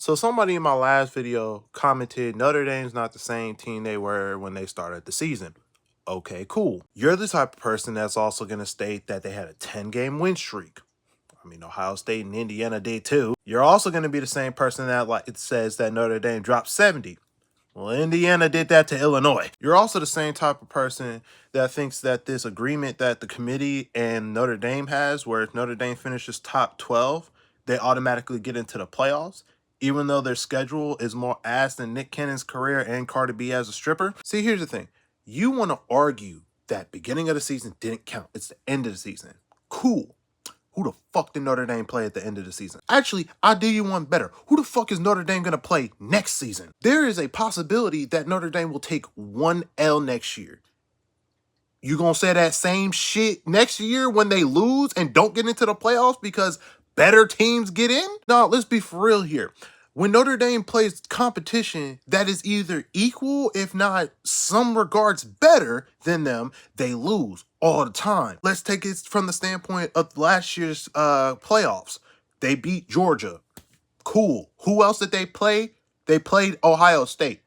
So somebody in my last video commented Notre Dame's not the same team they were when they started the season. Okay, cool. You're the type of person that's also going to state that they had a 10-game win streak. I mean, Ohio State and Indiana did too. You're also going to be the same person that it says that Notre Dame dropped 70. Well, Indiana did that to Illinois. You're also the same type of person that thinks that this agreement that the committee and Notre Dame has, where if Notre Dame finishes top 12, they automatically get into the playoffs, even though their schedule is more ass than Nick Cannon's career and Cardi B as a stripper. See, here's the thing. You want to argue that beginning of the season didn't count. It's the end of the season. Cool. Who the fuck did Notre Dame play at the end of the season? Actually, I'll do you one better. Who the fuck is Notre Dame going to play next season? There is a possibility that Notre Dame will take one L next year. You gonna say that same shit next year when they lose and don't get into the playoffs because better teams get in? No, let's be for real here. When Notre Dame plays competition that is either equal, if not some regards better than them, they lose all the time. Let's take it from the standpoint of last year's playoffs. They beat Georgia. Cool. Who else did they play? They played Ohio State.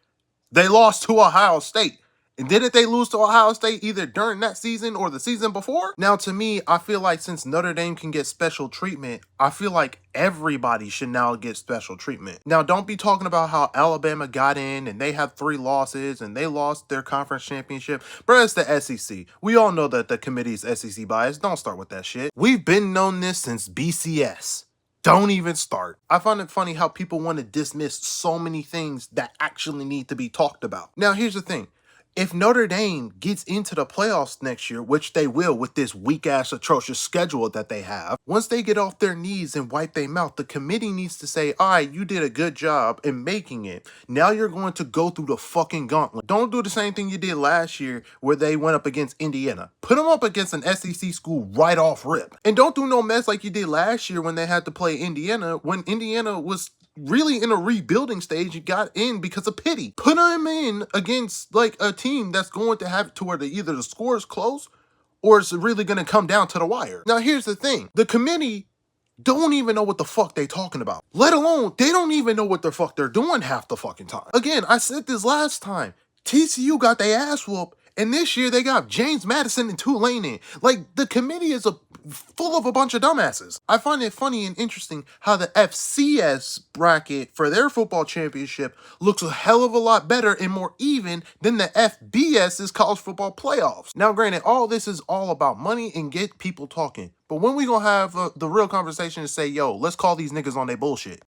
They lost to Ohio State. And didn't they lose to Ohio State either during that season or the season before? Now, to me, I feel like since Notre Dame can get special treatment, I feel like everybody should now get special treatment. Now, don't be talking about how Alabama got in and they have 3 losses and they lost their conference championship. Bro, it's the SEC. We all know that the committee's SEC bias. Don't start with that shit. We've been known this since BCS. Don't even start. I find it funny how people want to dismiss so many things that actually need to be talked about. Now, here's the thing. If Notre Dame gets into the playoffs next year, which they will with this weak-ass atrocious schedule that they have, once they get off their knees and wipe their mouth, the committee needs to say, all right, you did a good job in making it. Now you're going to go through the fucking gauntlet. Don't do the same thing you did last year where they went up against Indiana. Put them up against an SEC school right off rip. And don't do no mess like you did last year when they had to play Indiana, when Indiana was really in a rebuilding stage. You got in because of pity. Put them in against like a team that's going to have to where either the score is close or it's really going to come down to the wire. Now, here's the thing. The committee don't even know what the fuck they talking about. Let alone, they don't even know what the fuck they're doing half the fucking time. Again, I said this last time. TCU got their ass whooped, and this year they got James Madison and Tulane in. Like, the committee is full of a bunch of dumbasses. I find it funny and interesting how the FCS bracket for their football championship looks a hell of a lot better and more even than the FBS's college football playoffs. Now, granted, all this is all about money and get people talking. But when we gonna have the real conversation and say, yo, let's call these niggas on their bullshit?